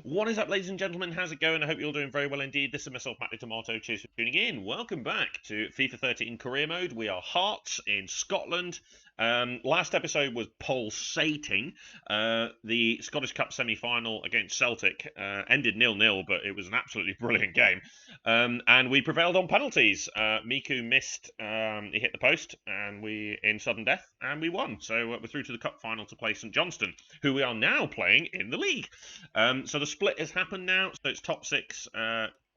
What is up, ladies and gentlemen? How's it going? I hope you're all doing very well indeed. This is myself, Matty Tomato. Cheers for tuning in. Welcome back to FIFA 13 Career Mode. We are Hearts in Scotland. Last episode was pulsating. The Scottish Cup semi-final against Celtic ended 0-0, but it was an absolutely brilliant game. And we prevailed on penalties. Miku missed, he hit the post, and we in sudden death, and we won. So we're through to the cup final to play St Johnstone, who we are now playing in the league. So the split has happened now, so it's top six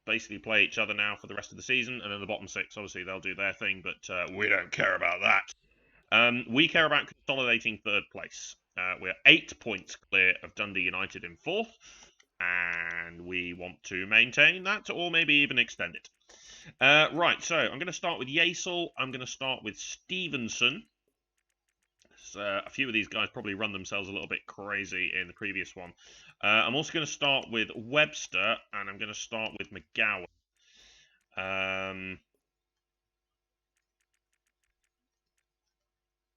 basically play each other now for the rest of the season, and then the bottom six, obviously, they'll do their thing, but we don't care about that. We care about consolidating third place. We're 8 points clear of Dundee United in fourth, and we want to maintain that, or maybe even extend it. Right, so I'm going to start with Yasel. I'm going to start with Stevenson. A few of these guys probably run themselves a little bit crazy in the previous one. I'm also going to start with Webster, and I'm going to start with McGowan.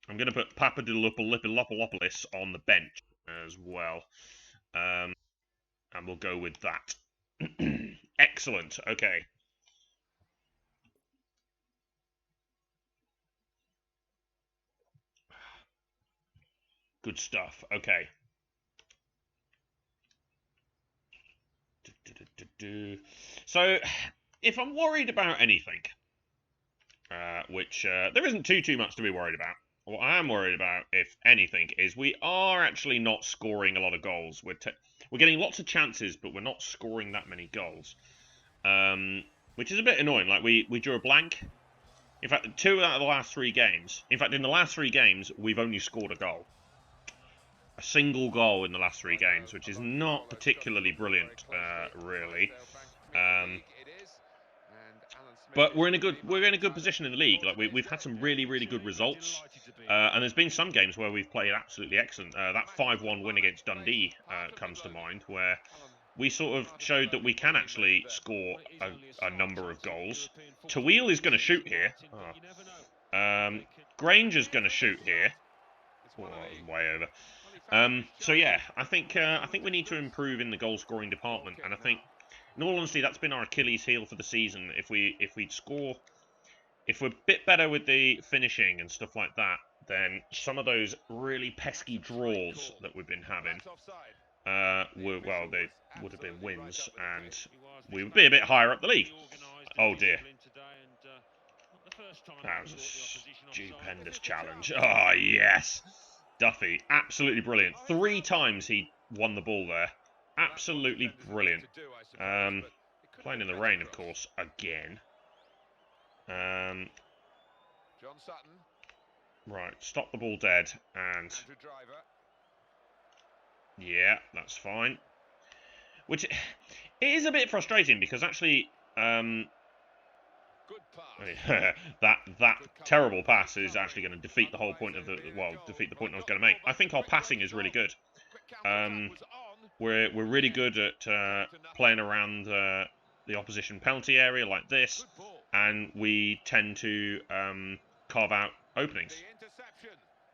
I'm going to put Papadopoulos on the bench as well. And we'll go with that. Excellent. Okay. Good stuff. Okay. So, if I'm worried about anything, which there isn't too much to be worried about, what I am worried about, if anything, is we are actually not scoring a lot of goals. We're getting lots of chances, but we're not scoring that many goals, which is a bit annoying. Like, we drew a blank. In fact, 2 out of the last 3 games. In fact, in the last 3 games, we've only scored a goal. A single goal in the last 3 games, which is not particularly brilliant, really. But we're in a good position in the league. Like we've had some really good results, and there's been some games where we've played absolutely excellent. That 5-1 win against Dundee comes to mind, where we sort of showed that we can actually score a number of goals. Tawil is going to shoot here. Granger's going to shoot here. Oh, way over. So yeah, I think we need to improve in the goal scoring department, and I think, in all honesty, that's been our Achilles heel for the season. If we're a bit better with the finishing and stuff like that, then some of those really pesky draws that we've been having, they would have been wins, and we would be a bit higher up the league. Oh dear. That was a stupendous challenge. Oh, yes. Duffy, absolutely brilliant. 3 times he won the ball there. Absolutely brilliant. Playing in the rain, of course, again. Right, stop the ball dead, and yeah, that's fine. Which it is a bit frustrating because actually, that terrible pass is actually going to defeat the whole point of defeat the point I was going to make. I think our passing is really good. We're really good at playing around the opposition penalty area like this, and we tend to carve out openings.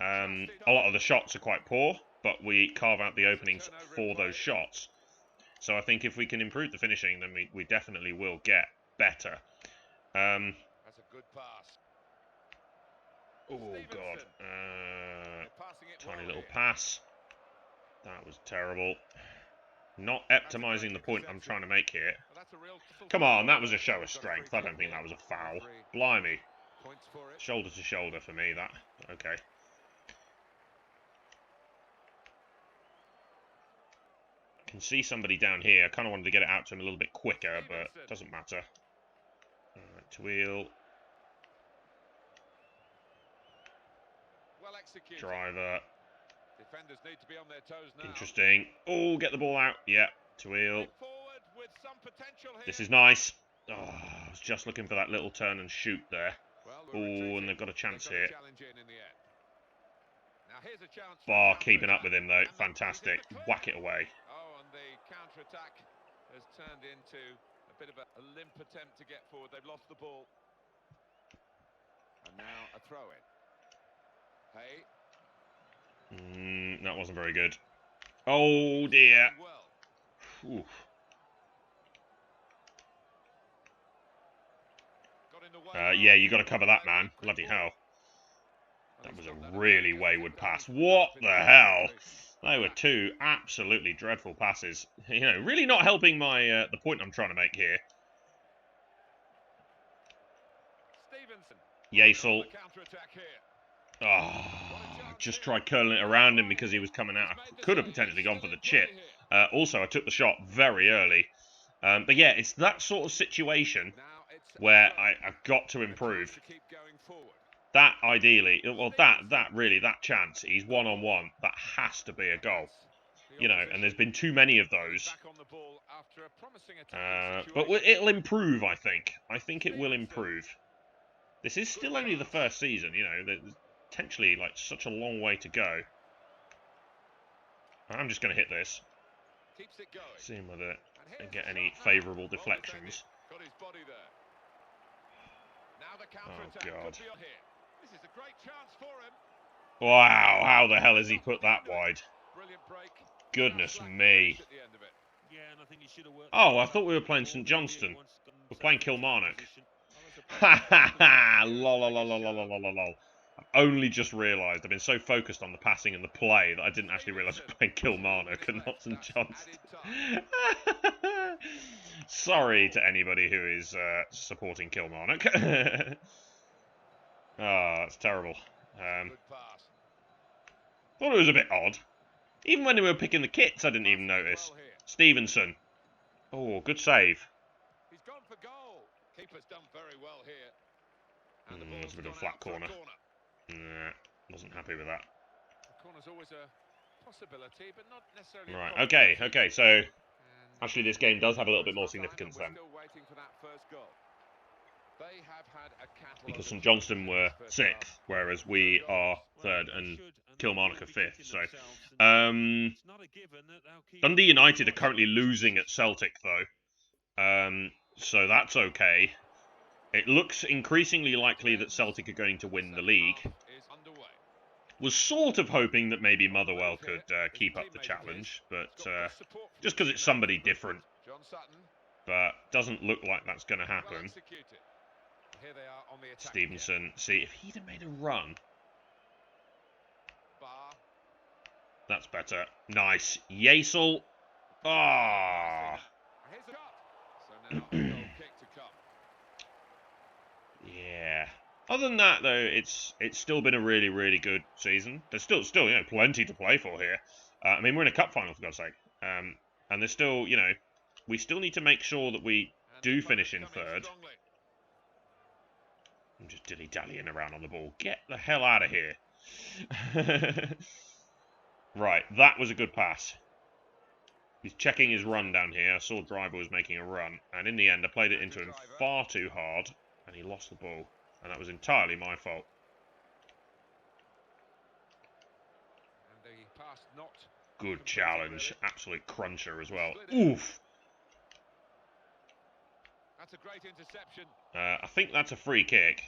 A lot of the shots are quite poor, but we carve out the openings for those shots. So I think if we can improve the finishing, then we definitely will get better. That's a good pass. Oh god. Tiny little pass. That was terrible. Not optimising the point I'm trying to make here. Come on, that was a show of strength. I don't think that was a foul. Blimey. Shoulder to shoulder for me, that. Okay. Can see somebody down here. I kind of wanted to get it out to him a little bit quicker, but it doesn't matter. Alright, Tawil. Driver. Interesting. Oh, get the ball out. Yeah, Tawil. This is nice. Oh, I was just looking for that little turn and shoot there. Oh, and they've got a chance here. Bar keeping up with him, though. Fantastic. Whack it away. Oh, and the counter-attack has turned into a bit of a limp attempt to get forward. They've lost the ball. And now a throw-in. Hey. That wasn't very good. Oh, dear. Oof. Yeah, you got to cover that, man. Bloody hell. That was a really wayward pass. What the hell? They were two absolutely dreadful passes. You know, really not helping my the point I'm trying to make here. Yasel. Just tried curling it around him because he was coming out. I could have potentially gone for the chip. Also, I took the shot very early. But yeah, it's that sort of situation where I've got to improve. That ideally, well, that chance, he's one-on-one. That has to be a goal. You know, and there's been too many of those. But it'll improve, I think. I think it will improve. This is still only the first season, you know. There's potentially, like, such a long way to go. I'm just going to hit this. Seeing whether I get any favourable deflections. Oh, God. Wow, how the hell has he put that wide? Goodness me. Oh, I thought we were playing St Johnstone. We're playing Kilmarnock. Ha ha ha! Lol, lol, lol, lol, lol, lol, lol. I've only just realised. I've been so focused on the passing and the play that I didn't actually realise we're playing Kilmarnock and not St Johnstone. Sorry to anybody who is supporting Kilmarnock. Oh, that's terrible. Thought it was a bit odd. Even when we were picking the kits, I didn't even notice. Stevenson. Oh, good save. He's gone for goal. Keeper's done very well here. It's a bit of a flat corner. Nah, wasn't happy with that. The corner's always a possibility, but not necessarily. Right, okay, so actually this game does have a little bit more significance then. Because St Johnstone were 6th, whereas we are 3rd and Kilmarnock are 5th. So, Dundee United are currently losing at Celtic, though. So that's okay. It looks increasingly likely that Celtic are going to win the league. Was sort of hoping that maybe Motherwell could keep up the challenge, but just because it's somebody different. But doesn't look like that's going to happen. Stevenson, see, if he'd have made a run. That's better. Nice. Yasel. Ah. Yeah. Other than that, though, it's still been a really, really good season. There's still you know, plenty to play for here. I mean, we're in a cup final, for God's sake. And there's still, you know, we still need to make sure that we do finish in 3rd. I'm just dilly-dallying around on the ball. Get the hell out of here. Right, that was a good pass. He's checking his run down here. I saw Driver was making a run. And in the end, I played it into him far too hard. And he lost the ball. And that was entirely my fault. Good challenge. Absolute cruncher as well. Oof. That's a great interception. I think that's a free kick.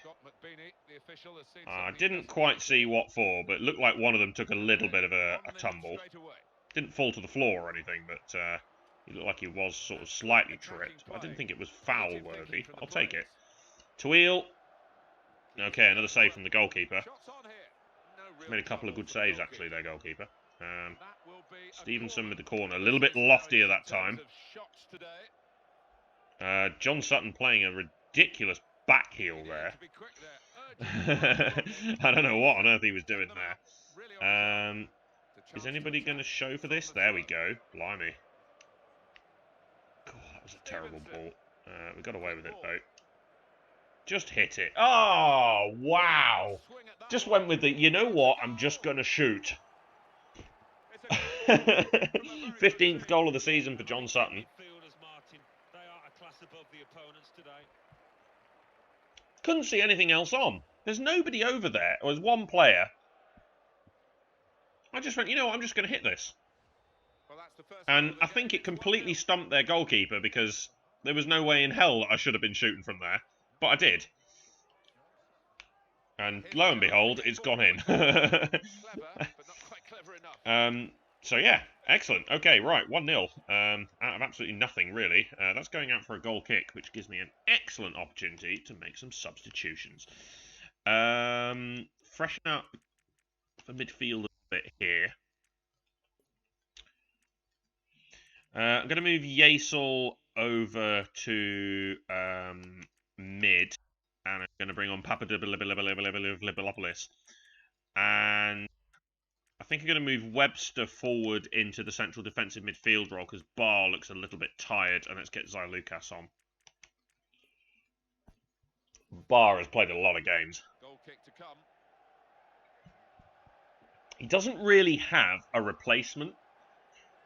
I didn't quite see what for, but it looked like one of them took a little bit of a tumble. Didn't fall to the floor or anything, but he looked like he was sort of slightly tripped. But I didn't think it was foul-worthy. I'll take it. Tweel. Okay, another save from the goalkeeper. Made a couple of good saves, actually, their goalkeeper. Stevenson with the corner. A little bit loftier that time. John Sutton playing a ridiculous back heel there. I don't know what on earth he was doing there. Is anybody going to show for this? There we go. Blimey. God, that was a terrible ball. We got away with it, though. Just hit it. Oh, wow. Just went with the, you know what, I'm just going to shoot. 15th goal of the season for John Sutton. Couldn't see anything else on. There's nobody over there. There's one player. I just went, you know what, I'm just going to hit this. And I think it completely stumped their goalkeeper because there was no way in hell that I should have been shooting from there. But I did. And lo and behold, it's gone in. So yeah, Excellent. Okay, right, 1-0. Out of absolutely nothing, really. That's going out for a goal kick, which gives me an excellent opportunity to make some substitutions. Freshen up the midfield a bit here. I'm going to move Yasel over to mid, and I'm going to bring on Papadopoulos. And I think I'm going to move Webster forward into the central defensive midfield role because Barr looks a little bit tired, and let's get Lucas on. Barr has played a lot of games. Goal kick to come. He doesn't really have a replacement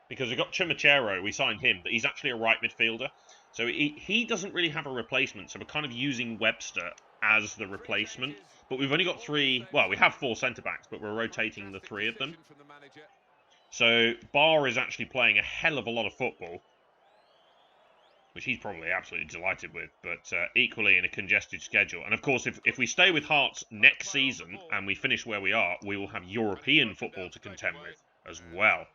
because we've got Chimachero, we signed him, but he's actually a right midfielder. So he doesn't really have a replacement, so we're kind of using Webster as the replacement. But we've only got three, well, we have 4 centre-backs, but we're rotating the 3 of them. So Barr is actually playing a hell of a lot of football, which he's probably absolutely delighted with, but equally in a congested schedule. And of course, if we stay with Hearts next season and we finish where we are, we will have European football to contend with as well.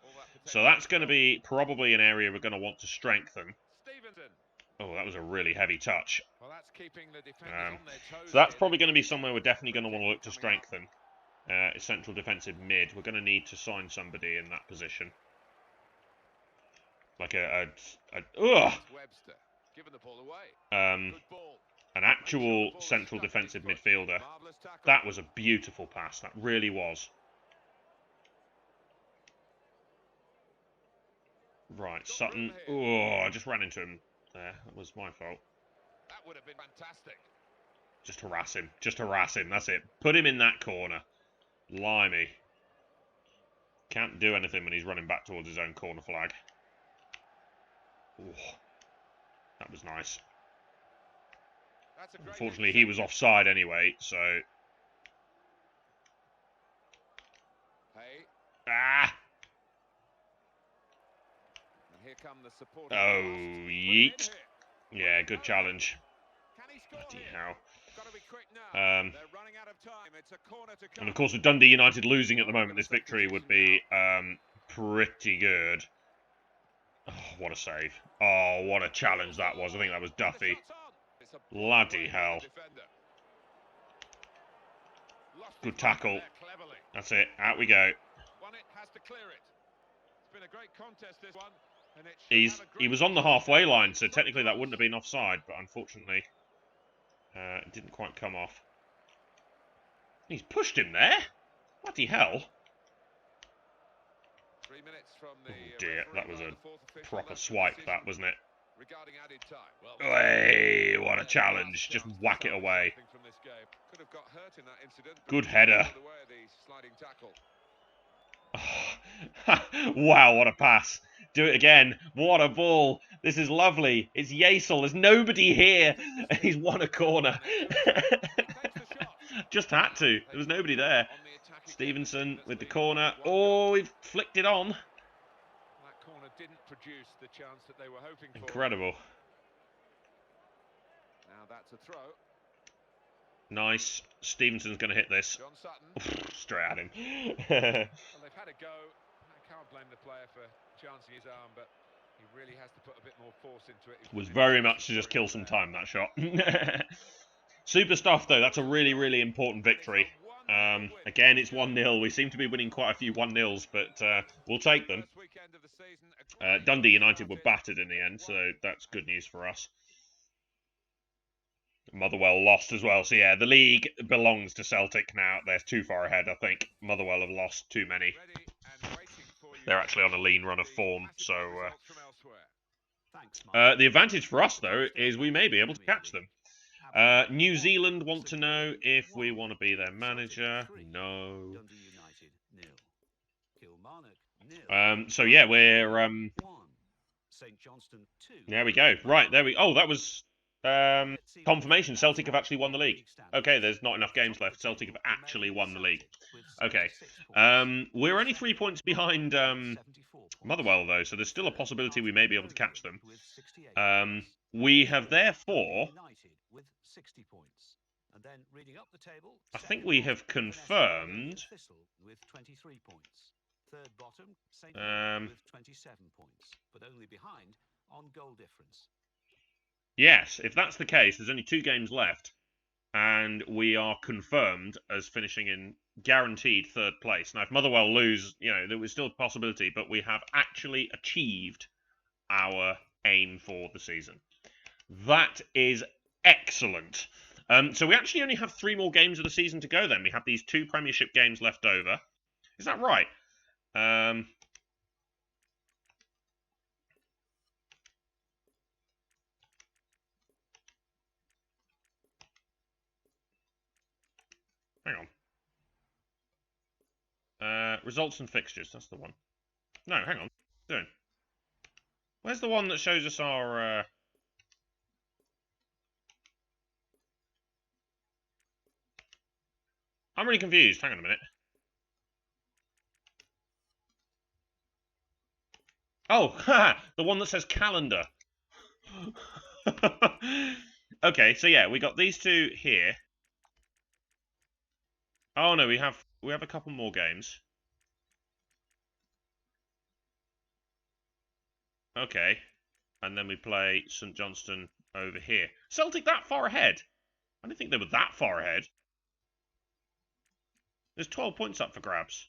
So that's going to be probably an area we're going to want to strengthen. Oh, that was a really heavy touch. So that's probably going to be somewhere we're definitely going to want to look to strengthen. Central defensive mid. We're going to need to sign somebody in that position. Like an actual central defensive midfielder. That was a beautiful pass. That really was. Right, Sutton. Oh, I just ran into him there. That was my fault. That would have been fantastic. Just harass him. Just harass him. That's it. Put him in that corner. Limey. Can't do anything when he's running back towards his own corner flag. Ooh, that was nice. Unfortunately, he was offside anyway, so... Hey. Ah! Here come the support. Oh, yeet. Yeah, good challenge. Bloody hell. And of course, with Dundee United losing at the moment, this victory would be pretty good. Oh, what a save. Oh, what a challenge that was. I think that was Duffy. Bloody hell. Good tackle. That's it. Out we go. He was on the halfway line, so technically that wouldn't have been offside, but unfortunately it didn't quite come off. He's pushed him there? Bloody hell. Oh dear, that was a proper swipe, that, wasn't it? Hey, what a challenge. Just whack it away. Good header. Oh. Wow, what a pass. Do it again. What a ball. This is lovely. It's Yasel. There's nobody here. He's won a corner. Just had to. There was nobody there. Stevenson with the corner. Oh, we've flicked it on. That corner didn't produce the chance that they were hoping for. Incredible. Now that's a throw. Nice. Stevenson's going to hit this. Straight at him. Well, they've had a go. I can't blame the player for chancing his arm, but he really has to put a bit more force into it. Was very much to just kill some time, that shot. Super stuff, though. That's a really, really important victory. Again, it's 1-0. We seem to be winning quite a few 1-0s, but we'll take them. Dundee United were battered in the end, so that's good news for us. Motherwell lost as well. So, yeah, the league belongs to Celtic now. They're too far ahead, I think. Motherwell have lost too many. They're actually on a lean run of form, so... the advantage for us, though, is we may be able to catch them. New Zealand want to know if we want to be their manager. No. So, yeah, we're... There we go. Right, there we... Oh, that was... confirmation, Celtic have actually won the league. Okay, there's not enough games left. Celtic have actually won the league. Okay. We're only 3 points behind Motherwell, though, so there's still a possibility we may be able to catch them. We have therefore... I think we have confirmed Third bottom, St. with 27 points, but only behind on goal difference. Yes, if that's the case, there's only 2 games left, and we are confirmed as finishing in guaranteed 3rd place. Now, if Motherwell lose, there was still a possibility, but we have actually achieved our aim for the season. That is excellent. So we actually only have 3 more games of the season to go then. We have these 2 Premiership games left over. Is that right? Hang on. Results and fixtures. That's the one. No, hang on. Doing. Where's the one that shows us our... I'm really confused. Hang on a minute. Oh, the one that says calendar. Okay, so yeah, we got these 2 here. Oh no, we have a couple more games. Okay, and then we play St Johnstone over here. Celtic that far ahead? I didn't think they were that far ahead. There's 12 points up for grabs.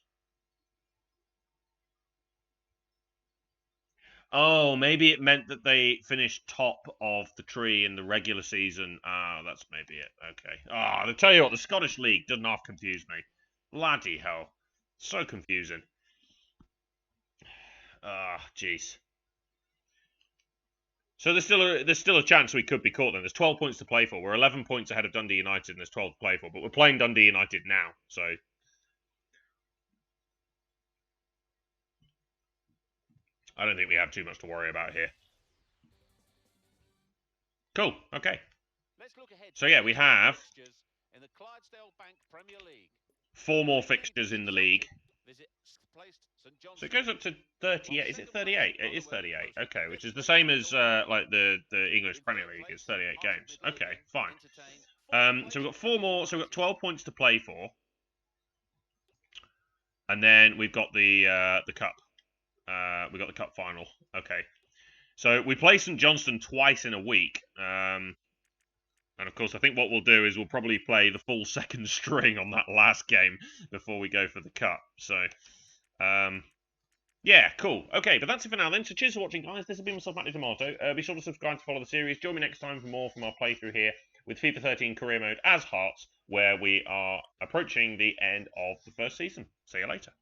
Oh, maybe it meant that they finished top of the tree in the regular season. Ah, that's maybe it. Okay. Ah, I tell you what, the Scottish League doesn't half confuse me. Bloody hell. So confusing. Ah, jeez. So there's still a chance we could be caught then. There's 12 points to play for. We're 11 points ahead of Dundee United and there's 12 to play for. But we're playing Dundee United now, so... I don't think we have too much to worry about here. Cool, okay. So yeah, we have 4 more fixtures in the league. So it goes up to 38. Is it 38? It is 38. Okay, which is the same as like the English Premier League. It's 38 games. Okay, fine. So we've got 4 more. So we've got 12 points to play for, and then we've got the cup. We got the cup final. Okay, so we play St Johnstone twice in a week. And of course, I think what we'll do is we'll probably play the full second string on that last game before we go for the cup. So, yeah, cool. Okay, but that's it for now then. So cheers for watching, guys. This has been myself, Matty Tomato. Be sure to subscribe to follow the series. Join me next time for more from our playthrough here with FIFA 13 Career Mode as Hearts, where we are approaching the end of the first season. See you later.